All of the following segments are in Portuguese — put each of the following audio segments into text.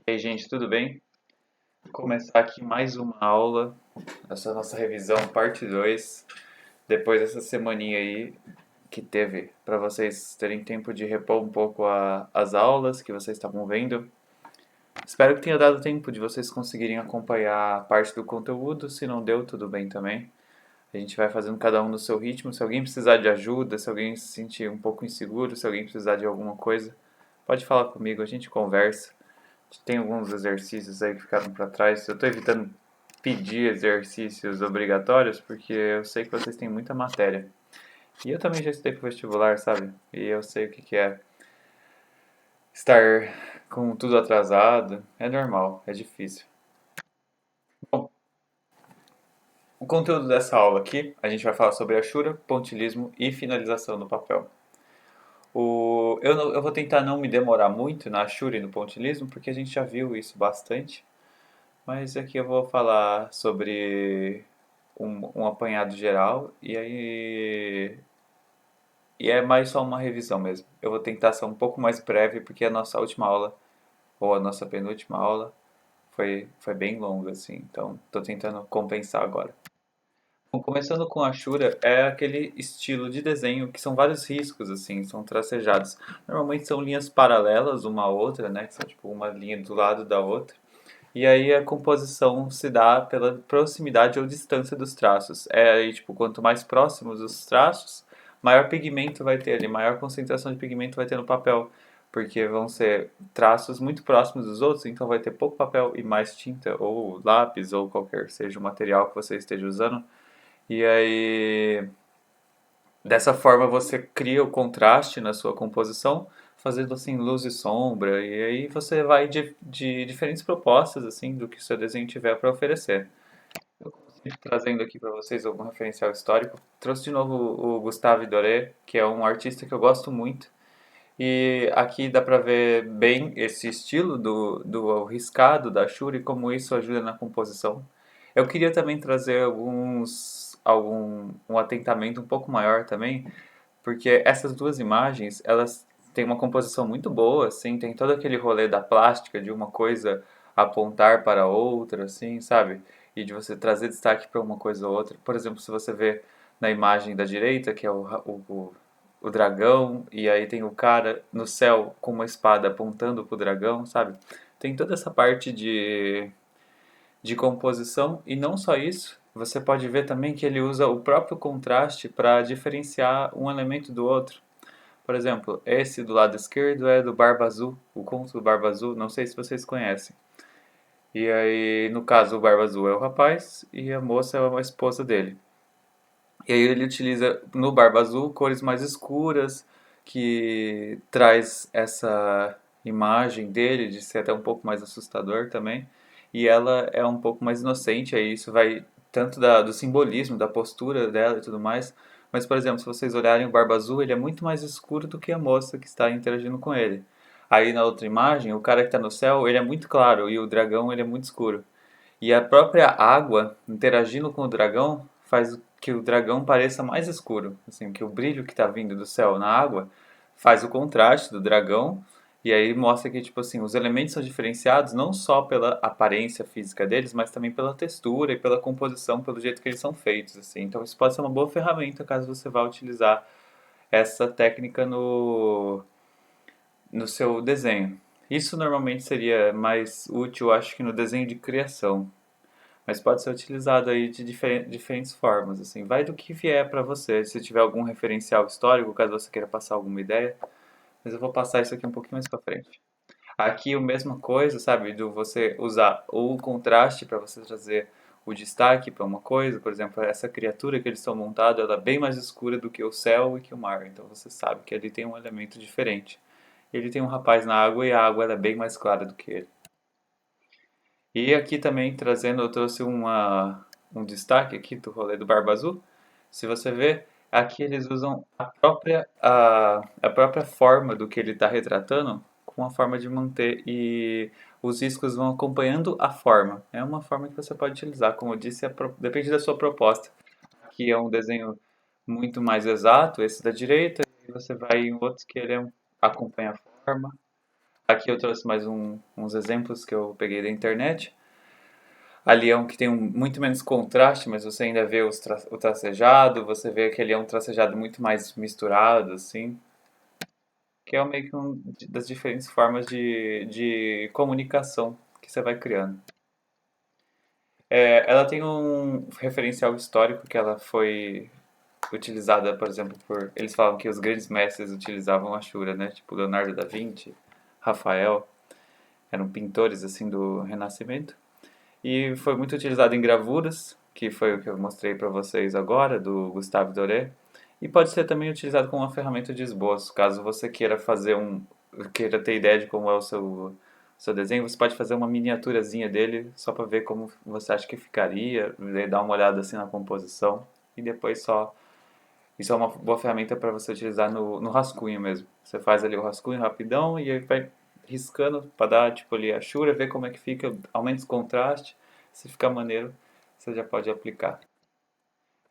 E aí, gente, tudo bem? Vou começar aqui mais uma aula, essa nossa revisão, parte 2. Depois dessa semaninha aí que teve, para vocês terem tempo de repor um pouco as aulas que vocês estavam vendo. Espero que tenha dado tempo de vocês conseguirem acompanhar parte do conteúdo. Se não deu, tudo bem também. A gente vai fazendo cada um no seu ritmo. Se alguém precisar de ajuda, se alguém se sentir um pouco inseguro, se alguém precisar de alguma coisa, pode falar comigo, a gente conversa. Tem alguns exercícios aí que ficaram para trás. Eu estou evitando pedir exercícios obrigatórios porque eu sei que vocês têm muita matéria. E eu também já estudei pro vestibular, sabe? E eu sei o que que é estar com tudo atrasado. É normal, é difícil. Bom, o conteúdo dessa aula aqui, a gente vai falar sobre Ashura, pontilhismo e finalização no papel. Eu vou tentar não me demorar muito na Ashura e no pontilhismo, porque a gente já viu isso bastante. Mas aqui eu vou falar sobre um apanhado geral e é mais só uma revisão mesmo. Eu vou tentar ser um pouco mais breve porque a nossa última aula ou a nossa penúltima aula foi bem longa assim, então estou tentando compensar agora. Bom, começando com a Shura, é aquele estilo de desenho que são vários riscos assim, são tracejados. Normalmente são linhas paralelas uma à outra, né, que são tipo uma linha do lado da outra. E aí a composição se dá pela proximidade ou distância dos traços. É aí, tipo, quanto mais próximos os traços, maior pigmento vai ter ali, maior concentração de pigmento vai ter no papel, porque vão ser traços muito próximos dos outros, então vai ter pouco papel e mais tinta, ou lápis, ou qualquer seja o material que você esteja usando. E aí, dessa forma você cria o contraste na sua composição, fazendo assim luz e sombra, e aí você vai de diferentes propostas assim do que o seu desenho tiver para oferecer. Eu estou trazendo aqui para vocês algum referencial histórico. Trouxe de novo o Gustave Doré, que é um artista que eu gosto muito. E aqui dá para ver bem esse estilo do riscado da Shuri, como isso ajuda na composição. Eu queria também trazer um atentamento um pouco maior também, porque essas duas imagens, elas têm uma composição muito boa, assim, tem todo aquele rolê da plástica, de uma coisa apontar para outra, assim, sabe? E de você trazer destaque para uma coisa ou outra. Por exemplo, se você vê na imagem da direita, que é o dragão, e aí tem o cara no céu com uma espada apontando pro dragão, sabe? Tem toda essa parte de composição, e não só isso, você pode ver também que ele usa o próprio contraste para diferenciar um elemento do outro. Por exemplo, esse do lado esquerdo é do Barba Azul, o conto do Barba Azul, não sei se vocês conhecem. E aí, no caso, o Barba Azul é o rapaz e a moça é a esposa dele. E aí ele utiliza no Barba Azul cores mais escuras, que traz essa imagem dele de ser até um pouco mais assustador também. E ela é um pouco mais inocente, aí isso vai tanto do simbolismo, da postura dela e tudo mais. Mas, por exemplo, se vocês olharem o Barba Azul, ele é muito mais escuro do que a moça que está interagindo com ele. Aí na outra imagem, o cara que está no céu, ele é muito claro e o dragão ele é muito escuro. E a própria água interagindo com o dragão faz que o dragão pareça mais escuro, assim, que o brilho que está vindo do céu na água faz o contraste do dragão e aí mostra que tipo assim, os elementos são diferenciados não só pela aparência física deles, mas também pela textura e pela composição, pelo jeito que eles são feitos, assim. Então isso pode ser uma boa ferramenta caso você vá utilizar essa técnica no seu desenho. Isso normalmente seria mais útil, acho que no desenho de criação, mas pode ser utilizado aí de diferentes formas, assim. Vai do que vier para você. Se tiver algum referencial histórico, caso você queira passar alguma ideia, mas eu vou passar isso aqui um pouquinho mais para frente. Aqui a mesma coisa, sabe, do você usar o contraste para você trazer o destaque para uma coisa, por exemplo, essa criatura que eles estão montados, ela é bem mais escura do que o céu e que o mar, então você sabe que ele tem um elemento diferente. Ele tem um rapaz na água e a água ela é bem mais clara do que ele. E aqui também trazendo, eu trouxe um destaque aqui do rolê do Barba Azul. Se você ver, aqui eles usam a própria forma do que ele está retratando com a forma de manter e os riscos vão acompanhando a forma. É uma forma que você pode utilizar, como eu disse, depende da sua proposta. Aqui é um desenho muito mais exato, esse da direita, e você vai em outros que ele acompanha a forma. Aqui eu trouxe mais uns exemplos que eu peguei da internet. Ali é um que tem muito menos contraste, mas você ainda vê o tracejado, você vê que ele é um tracejado muito mais misturado, assim, que é meio que das diferentes formas de comunicação que você vai criando. Ela tem um referencial histórico que ela foi utilizada, por exemplo, por... Eles falam que os grandes mestres utilizavam a Shura, né? Tipo Leonardo da Vinci, Rafael, eram pintores, assim, do Renascimento. E foi muito utilizado em gravuras, que foi o que eu mostrei para vocês agora, do Gustave Doré. E pode ser também utilizado como uma ferramenta de esboço. Caso você queira queira ter ideia de como é o seu desenho, você pode fazer uma miniaturazinha dele só para ver como você acha que ficaria, dar uma olhada assim na composição e depois só. Isso é uma boa ferramenta para você utilizar no rascunho mesmo. Você faz ali o rascunho rapidão e aí vai riscando para dar tipo ali a chura, ver como é que fica, aumenta o contraste. Se ficar maneiro, você já pode aplicar.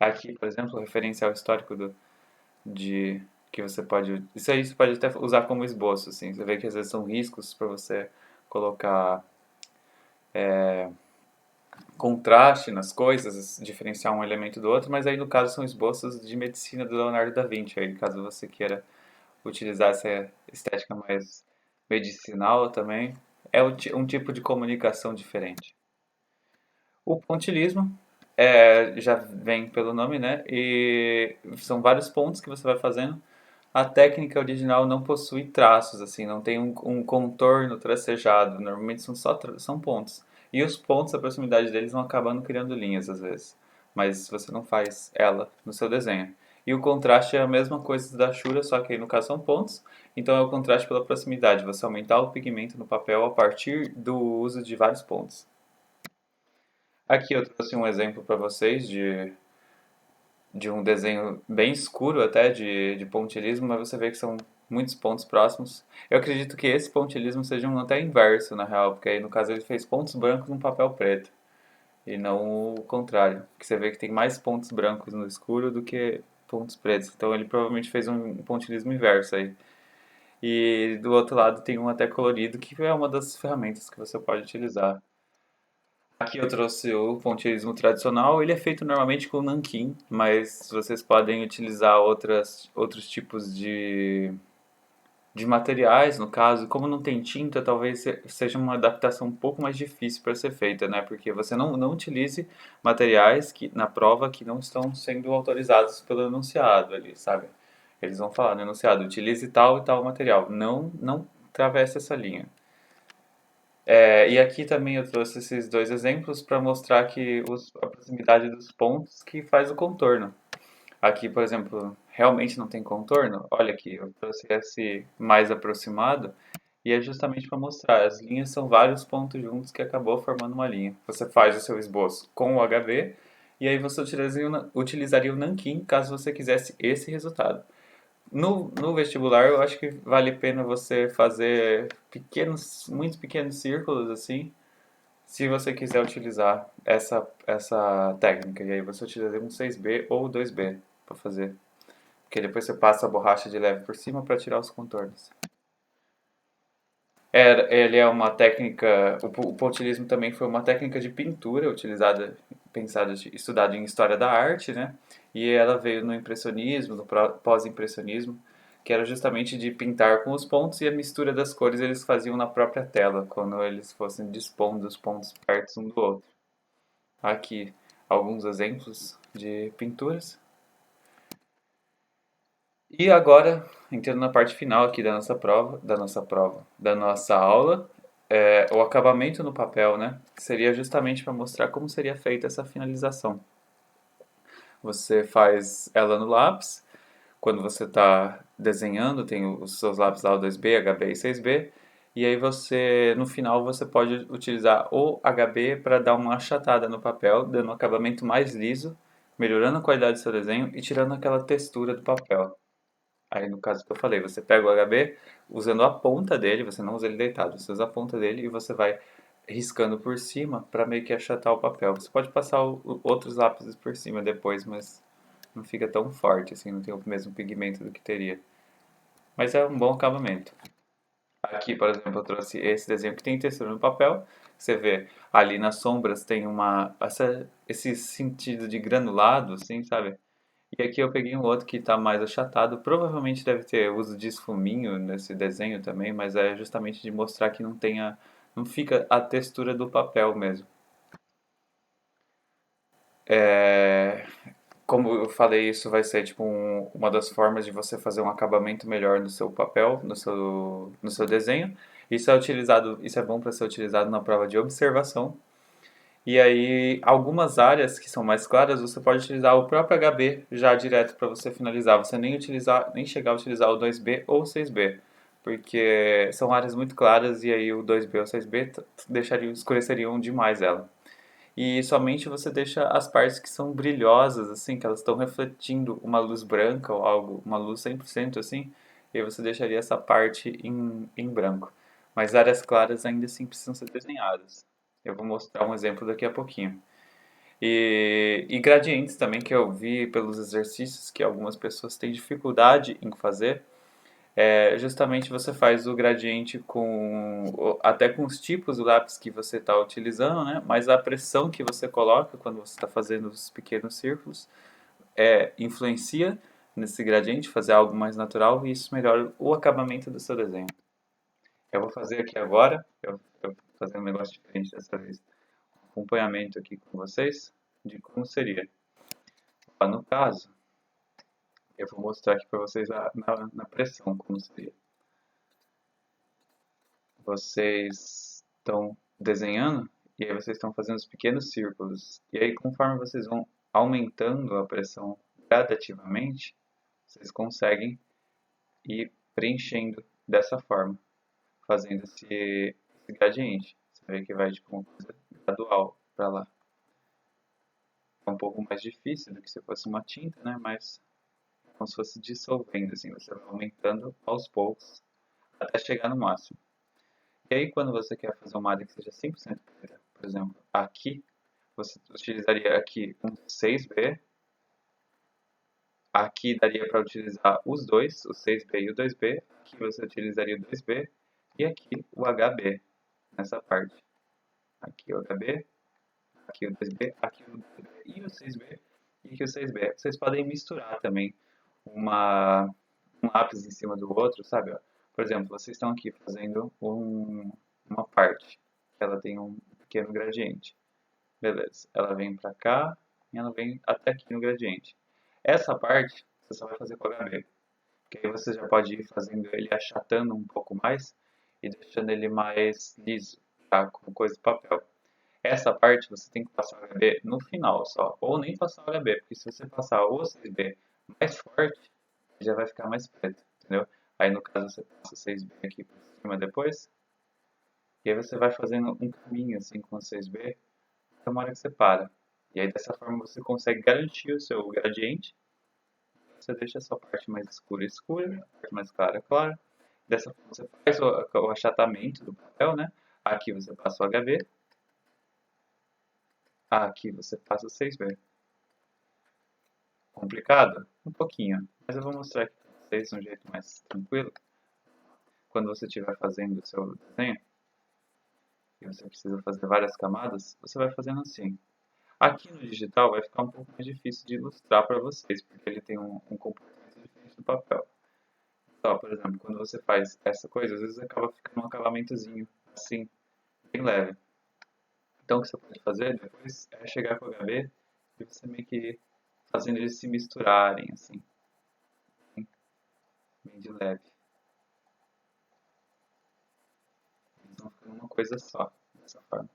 Aqui, por exemplo, o referencial histórico de que você pode. Isso aí você pode até usar como esboço, assim. Você vê que às vezes são riscos para você colocar contraste nas coisas, diferenciar um elemento do outro, mas aí no caso são esboços de medicina do Leonardo da Vinci, aí caso você queira utilizar essa estética mais medicinal também, é um tipo de comunicação diferente. O pontilhismo já vem pelo nome, né? E são vários pontos que você vai fazendo. A técnica original não possui traços, assim, não tem um contorno tracejado. Normalmente são pontos. E os pontos, a proximidade deles vão acabando criando linhas às vezes. Mas você não faz ela no seu desenho. E o contraste é a mesma coisa da Shura, só que aí no caso são pontos. Então é o contraste pela proximidade. Você aumentar o pigmento no papel a partir do uso de vários pontos. Aqui eu trouxe um exemplo para vocês de um desenho bem escuro até de pontilhismo, mas você vê que são muitos pontos próximos. Eu acredito que esse pontilhismo seja um até inverso, na real, porque aí no caso ele fez pontos brancos no papel preto, e não o contrário, que você vê que tem mais pontos brancos no escuro do que pontos pretos. Então ele provavelmente fez um pontilhismo inverso aí. E do outro lado tem um até colorido, que é uma das ferramentas que você pode utilizar. Aqui eu trouxe o pontilhismo tradicional. Ele é feito normalmente com nanquim, mas vocês podem utilizar outros tipos de materiais, no caso. Como não tem tinta, talvez seja uma adaptação um pouco mais difícil para ser feita, né? Porque você não utilize materiais que, na prova que não estão sendo autorizados pelo enunciado ali, sabe? Eles vão falar no enunciado, utilize tal e tal material. Não atravesse essa linha. E aqui também eu trouxe esses dois exemplos para mostrar que a proximidade dos pontos que faz o contorno. Aqui, por exemplo, realmente não tem contorno. Olha aqui, eu trouxe esse mais aproximado e é justamente para mostrar. As linhas são vários pontos juntos que acabou formando uma linha. Você faz o seu esboço com o HB e aí você utilizaria o nanquim caso você quisesse esse resultado. No vestibular, eu acho que vale a pena você fazer muito pequenos círculos assim, se você quiser utilizar essa técnica. E aí você utiliza um 6B ou 2B para fazer. Porque depois você passa a borracha de leve por cima para tirar os contornos. Ele é uma técnica. O pontilhismo também foi uma técnica de pintura utilizada, pensada, estudada em história da arte, né? E ela veio no impressionismo, no pós-impressionismo, que era justamente de pintar com os pontos e a mistura das cores eles faziam na própria tela, quando eles fossem dispondo os pontos perto um do outro. Aqui alguns exemplos de pinturas. E agora, entrando na parte final aqui da nossa aula, o acabamento no papel, né? Seria justamente para mostrar como seria feita essa finalização. Você faz ela no lápis, quando você está desenhando, tem os seus lápis lá, o 2B, HB e 6B, e aí no final, você pode utilizar o HB para dar uma achatada no papel, dando um acabamento mais liso, melhorando a qualidade do seu desenho e tirando aquela textura do papel. Aí, no caso que eu falei, você pega o HB usando a ponta dele, você não usa ele deitado, você usa a ponta dele e você vai riscando por cima para meio que achatar o papel. Você pode passar outros lápis por cima depois, mas não fica tão forte, assim, não tem o mesmo pigmento do que teria. Mas é um bom acabamento. Aqui, por exemplo, eu trouxe esse desenho que tem textura no papel. Você vê ali nas sombras tem esse sentido de granulado, assim, sabe? E aqui eu peguei um outro que está mais achatado. Provavelmente deve ter uso de esfuminho nesse desenho também, mas é justamente de mostrar que não fica a textura do papel mesmo. É, como eu falei, isso vai ser tipo uma das formas de você fazer um acabamento melhor no seu papel, no seu desenho. Isso é bom para ser utilizado na prova de observação. E aí, algumas áreas que são mais claras, você pode utilizar o próprio HB já direto para você finalizar. Você nem chegar a utilizar o 2B ou o 6B, porque são áreas muito claras e aí o 2B ou 6B escureceriam demais ela. E somente você deixa as partes que são brilhosas, assim, que elas estão refletindo uma luz branca ou algo, uma luz 100% assim, e aí você deixaria essa parte em branco. Mas áreas claras ainda assim precisam ser desenhadas. Eu vou mostrar um exemplo daqui a pouquinho. E gradientes também, que eu vi pelos exercícios que algumas pessoas têm dificuldade em fazer, justamente você faz o gradiente até com os tipos do lápis que você está utilizando, né? Mas a pressão que você coloca quando você está fazendo os pequenos círculos influencia nesse gradiente, fazer algo mais natural e isso melhora o acabamento do seu desenho. Eu vou fazer aqui agora, eu vou fazer um negócio diferente dessa vez, um acompanhamento aqui com vocês de como seria. No caso, eu vou mostrar aqui para vocês na pressão como seria. Vocês estão desenhando e aí vocês estão fazendo os pequenos círculos. E aí, conforme vocês vão aumentando a pressão gradativamente, vocês conseguem ir preenchendo dessa forma, fazendo esse gradiente. Você vê que vai tipo uma coisa gradual para lá. É um pouco mais difícil do que se fosse uma tinta, né? Mas é como se fosse dissolvendo, assim, você vai aumentando aos poucos até chegar no máximo. E aí, quando você quer fazer uma área que seja 100% preta, por exemplo, aqui, você utilizaria aqui um 6B, aqui daria para utilizar os dois, o 6B e o 2B, aqui você utilizaria o 2B, e aqui o HB, nessa parte. Aqui o HB, aqui o 2B, aqui o 2B e o 6B, e aqui o 6B. Vocês podem misturar também uma, um lápis em cima do outro, sabe? Por exemplo, vocês estão aqui fazendo uma parte, que ela tem um pequeno gradiente. Beleza, ela vem pra cá e ela vem até aqui no gradiente. Essa parte você só vai fazer com HB, porque aí você já pode ir fazendo ele achatando um pouco mais e deixando ele mais liso, tá? Com coisa de papel. Essa parte você tem que passar o HB no final só, ou nem passar o HB, porque se você passar o 6B mais forte, já vai ficar mais preto, entendeu? Aí no caso você passa o 6B aqui por cima depois, e aí você vai fazendo um caminho assim com o 6B até uma hora que você para. E aí dessa forma você consegue garantir o seu gradiente. Você deixa a sua parte mais escura escura, a parte mais clara clara. Dessa forma você faz o achatamento do papel, né? Aqui você passa o HB. Aqui você passa o 6B. Complicado? Um pouquinho. Mas eu vou mostrar aqui para vocês de um jeito mais tranquilo. Quando você estiver fazendo o seu desenho, e você precisa fazer várias camadas, você vai fazendo assim. Aqui no digital vai ficar um pouco mais difícil de ilustrar para vocês, porque ele tem um comportamento diferente do papel. Então, por exemplo, quando você faz essa coisa, às vezes acaba ficando um acabamentozinho assim, bem leve. Então, o que você pode fazer depois é chegar com o HB e você meio que ir fazendo eles se misturarem, assim, bem de leve. Eles vão ficando uma coisa só, dessa forma.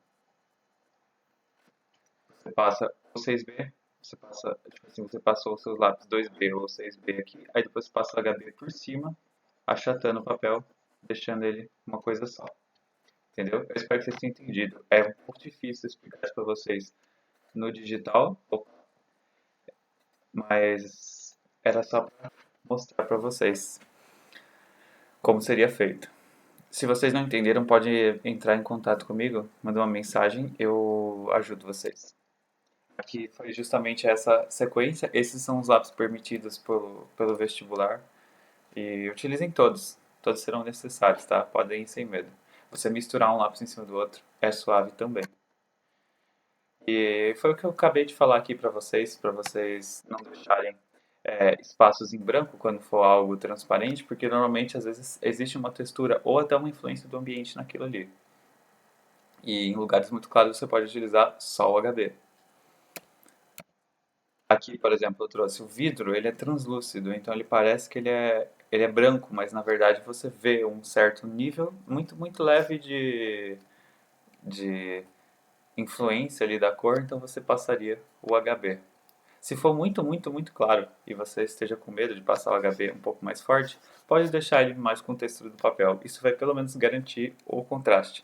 Você passa o 6B, você passa, tipo assim, você passou os seus lápis 2B ou 6B aqui, aí depois você passa o HB por cima, achatando o papel, deixando ele uma coisa só. Entendeu? Eu espero que vocês tenham entendido. É um pouco difícil explicar isso para vocês no digital, mas era só para mostrar para vocês como seria feito. Se vocês não entenderam, pode entrar em contato comigo, mandar uma mensagem, eu ajudo vocês. Aqui foi justamente essa sequência. Esses são os lápis permitidos pelo vestibular e utilizem todos. Todos serão necessários, tá? Podem ir sem medo. Você misturar um lápis em cima do outro é suave também. E foi o que eu acabei de falar aqui para vocês não deixarem espaços em branco quando for algo transparente, porque normalmente às vezes existe uma textura ou até uma influência do ambiente naquilo ali. E em lugares muito claros você pode utilizar só o HB. Aqui, por exemplo, eu trouxe o vidro, ele é translúcido, então ele parece que ele é branco, mas na verdade você vê um certo nível muito, muito leve de influência ali da cor, então você passaria o HB. Se for muito, muito, muito claro e você esteja com medo de passar o HB um pouco mais forte, pode deixar ele mais com textura do papel. Isso vai pelo menos garantir o contraste.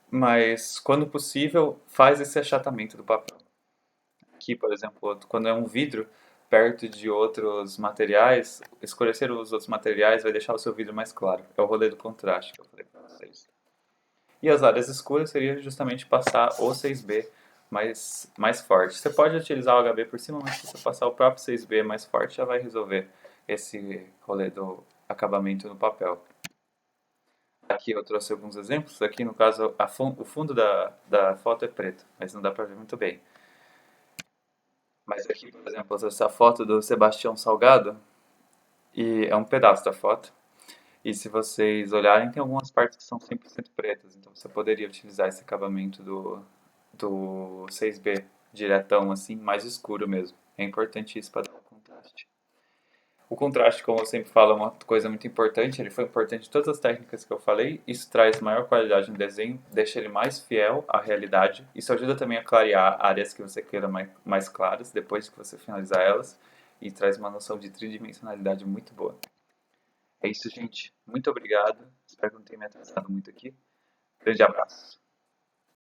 Mas quando possível, faz esse achatamento do papel. Aqui, por exemplo, quando é um vidro perto de outros materiais, escurecer os outros materiais vai deixar o seu vidro mais claro. É o rolê do contraste que eu falei para vocês. E as áreas escuras seria justamente passar o 6B mais forte. Você pode utilizar o HB por cima, mas se você passar o próprio 6B mais forte, já vai resolver esse rolê do acabamento no papel. Aqui eu trouxe alguns exemplos. Aqui no caso o fundo da foto é preto, mas não dá para ver muito bem. Mas aqui, por exemplo, essa foto do Sebastião Salgado, e é um pedaço da foto. E se vocês olharem, tem algumas partes que são 100% pretas, então você poderia utilizar esse acabamento do 6B diretão, assim, mais escuro mesmo. É importante isso para dar um contraste. O contraste, como eu sempre falo, é uma coisa muito importante. Ele foi importante em todas as técnicas que eu falei. Isso traz maior qualidade no desenho, deixa ele mais fiel à realidade. Isso ajuda também a clarear áreas que você queira mais claras depois que você finalizar elas. E traz uma noção de tridimensionalidade muito boa. É isso, gente. Muito obrigado. Espero que não tenha me atrasado muito aqui. Grande abraço.